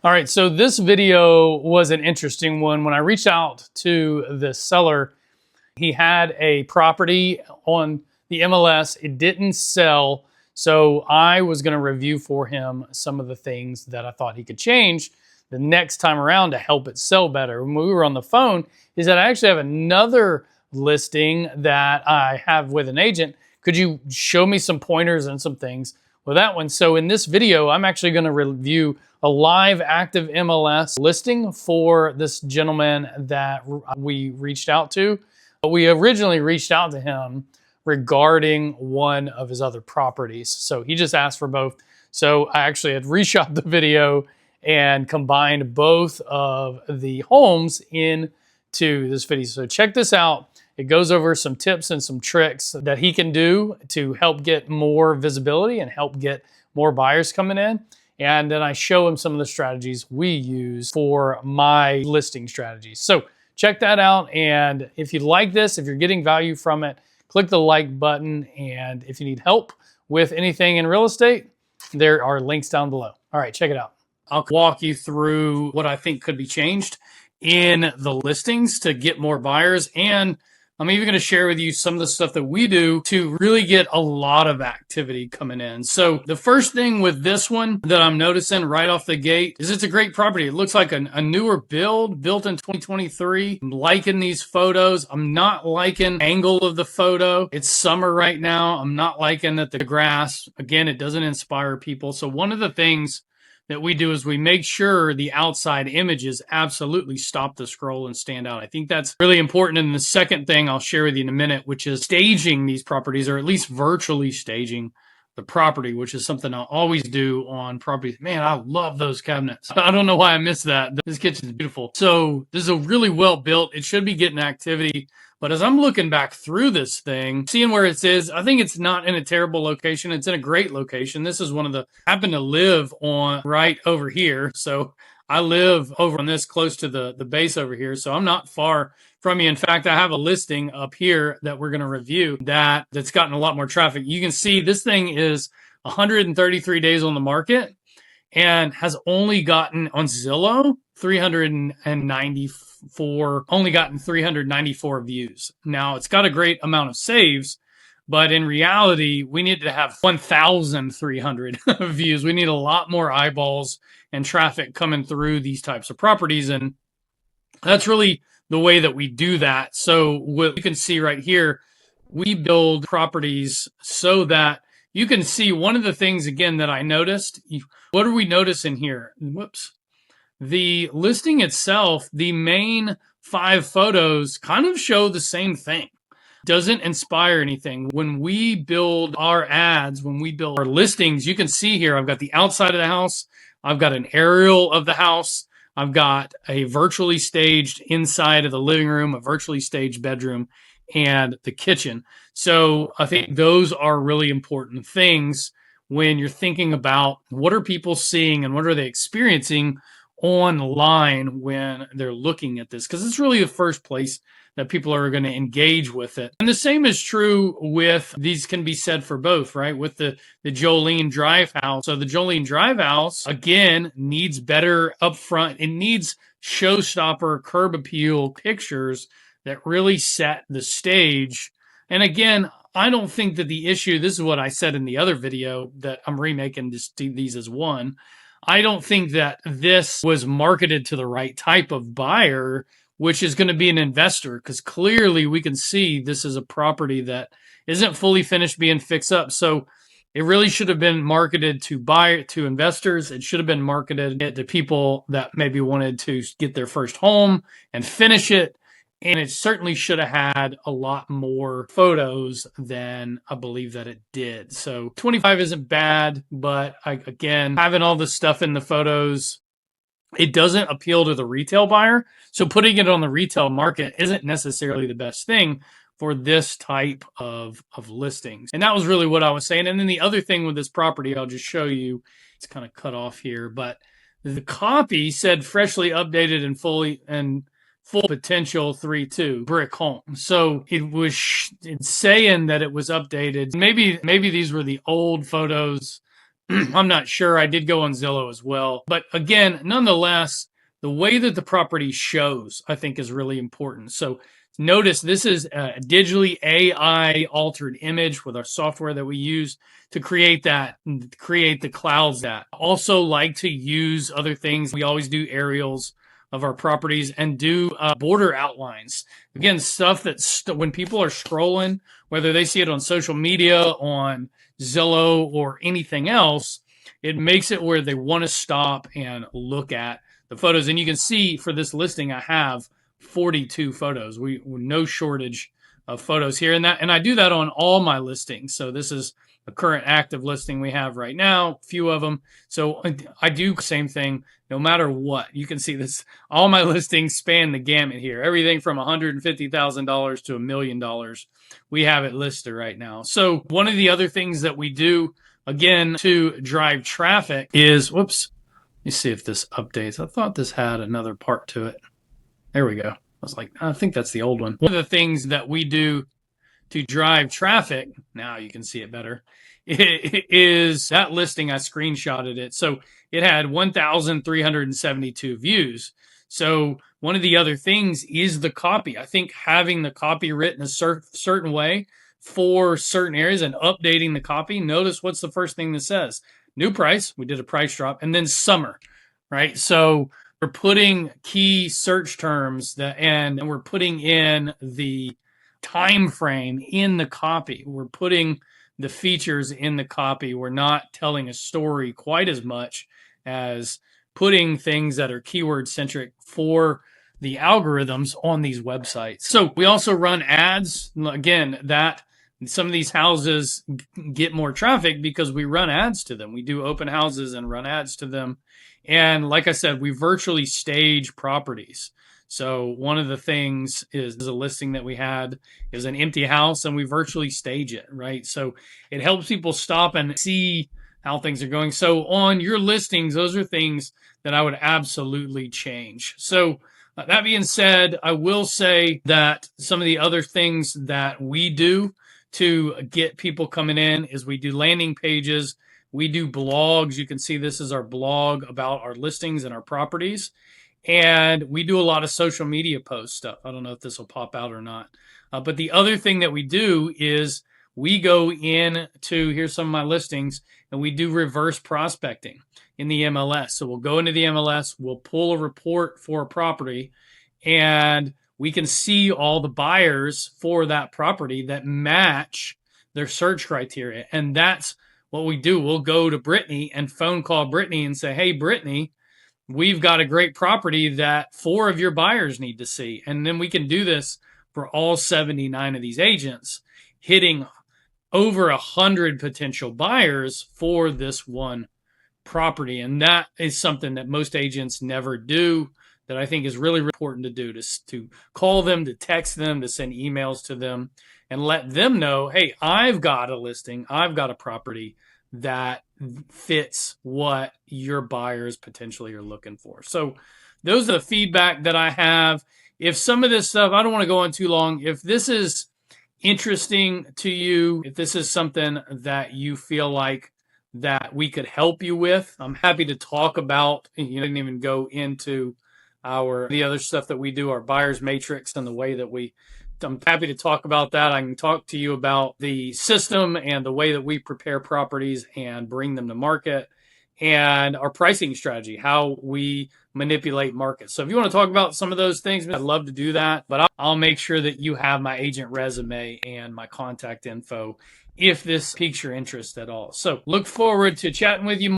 All right, so this video was an interesting one. When I reached out to the seller, he had a property on the MLS. It didn't sell, so I was going to review for him some of the things that I thought he could change the next time around to help it sell better. When we were on the phone, he said, I actually have another listing that I have with an agent. Could you show me some pointers and some things with that one? So in this video, I'm actually going to review a live active MLS listing for this gentleman that we reached out to. But we originally reached out to him regarding one of his other properties. So he just asked for both. So I actually had reshot the video and combined both of the homes into this video. So check this out. It goes over some tips and some tricks that he can do to help get more visibility and help get more buyers coming in. And then I show him some of the strategies we use for my listing strategies. So check that out. And if you like this, if you're getting value from it, click the like button. And if you need help with anything in real estate, there are links down below. All right, check it out. I'll walk you through what I think could be changed in the listings to get more buyers. And I'm even going to share with you some of the stuff that we do to really get a lot of activity coming in. So the first thing with this one that I'm noticing right off the gate is it's a great property. It looks like a newer build, built in 2023. I'm liking these photos. I'm not liking the angle of the photo. It's summer right now. I'm not liking that the grass, again, it doesn't inspire people. So one of the things that we do is we make sure the outside images absolutely stop the scroll and stand out. I think that's really important. And the second thing I'll share with you in a minute, which is staging these properties, or at least virtually staging the property, which is something I'll always do on properties. Man, I love those cabinets. I don't know why I missed that. This kitchen is beautiful. So this is a really well built. It should be getting activity. But as I'm looking back through this thing, seeing where it is, I think it's not in a terrible location. It's in a great location. This is one of the, I happen to live on right over here. So I live over on this close to the base over here. So I'm not far from you. In fact, I have a listing up here that we're going to review that's gotten a lot more traffic. You can see this thing is 133 days on the market and has only gotten on Zillow 394 views. Now it's got a great amount of saves, but in reality, we need to have 1,300 views. We need a lot more eyeballs and traffic coming through these types of properties. And that's really the way that we do that. So what you can see right here, we build properties so that you can see one of the things, again, that I noticed. What are we noticing here? Whoops. The listing itself, the main 5 photos kind of show the same thing. Doesn't inspire anything. When we build our ads, when we build our listings, you can see here, I've got the outside of the house. I've got an aerial of the house. I've got a virtually staged inside of the living room, a virtually staged bedroom, and the kitchen. So I think those are really important things when you're thinking about what are people seeing and what are they experiencing online when they're looking at this, because it's really the first place that people are going to engage with it. And the same is true with, these can be said for both, right? With the Jolene Drive house. So the Jolene Drive house, again, needs better upfront. It needs showstopper curb appeal pictures that really set the stage. And again, I don't think that the issue, this is what I said in the other video that I'm remaking these as one. I don't think that this was marketed to the right type of buyer, which is going to be an investor, because clearly we can see this is a property that isn't fully finished being fixed up. So it really should have been marketed to investors. It should have been marketed to people that maybe wanted to get their first home and finish it. And it certainly should have had a lot more photos than I believe that it did. So 25 isn't bad, but again, having all this stuff in the photos, it doesn't appeal to the retail buyer. So putting it on the retail market isn't necessarily the best thing for this type of listings. And that was really what I was saying. And then the other thing with this property, I'll just show you, it's kind of cut off here, but the copy said freshly updated and full potential 3.2 brick home. So it's saying that it was updated. Maybe these were the old photos I'm not sure. I did go on Zillow as well. But again, nonetheless, the way that the property shows, I think, is really important. So notice this is a digitally AI altered image with our software that we use to create the clouds that. Also like to use other things. We always do aerials of our properties and do border outlines. Again, stuff that when people are scrolling, whether they see it on social media, on Zillow, or anything else, it makes it where they want to stop and look at the photos. And you can see for this listing, I have 42 photos. We no shortage of photos here, and I do that on all my listings. So this is a current active listing we have right now, a few of them. So I do the same thing no matter what. You can see this, all my listings span the gamut here. Everything from $150,000 to $1 million. We have it listed right now. So one of the other things that we do, again, to drive traffic is, whoops, let me see if this updates. I thought this had another part to it. There we go. I was like, I think that's the old one. One of the things that we do to drive traffic, now you can see it better, is that listing. I screenshotted it. So it had 1,372 views. So one of the other things is the copy. I think having the copy written a certain way for certain areas and updating the copy. Notice what's the first thing that says? New price. We did a price drop, and then summer, right? So we're putting key search terms and we're putting in the time frame in the copy. We're putting the features in the copy. We're not telling a story quite as much as putting things that are keyword centric for the algorithms on these websites. So we also run ads. Again, that some of these houses get more traffic because we run ads to them. We do open houses and run ads to them. And like I said, we virtually stage properties. So one of the things is a listing that we had is an empty house, and we virtually stage it, right? So it helps people stop and see how things are going. So on your listings, those are things that I would absolutely change. So that being said, I will say that some of the other things that we do to get people coming in is we do landing pages. We do blogs. You can see this is our blog about our listings and our properties. And we do a lot of social media post stuff. I don't know if this will pop out or not. But the other thing that we do is we go in to, here's some of my listings, and we do reverse prospecting in the MLS. So we'll go into the MLS, we'll pull a report for a property, and we can see all the buyers for that property that match their search criteria. And that's what we do. We'll go to Brittany and phone call Brittany and say, hey, Brittany, we've got a great property that 4 of your buyers need to see. And then we can do this for all 79 of these agents, hitting over 100 potential buyers for this one property. And that is something that most agents never do, that I think is really important to do, to call them, to text them, to send emails to them, and let them know, hey, I've got a listing, I've got a property that fits what your buyers potentially are looking for. So those are the feedback that I have. If some of this stuff, I don't want to go on too long. If this is interesting to you, if this is something that you feel like that we could help you with, I'm happy to talk about. You didn't even go into the other stuff that we do, our buyer's matrix, and the way that I'm happy to talk about that. I can talk to you about the system and the way that we prepare properties and bring them to market, and our pricing strategy, how we manipulate markets. So if you want to talk about some of those things, I'd love to do that, but I'll make sure that you have my agent resume and my contact info if this piques your interest at all. So look forward to chatting with you more.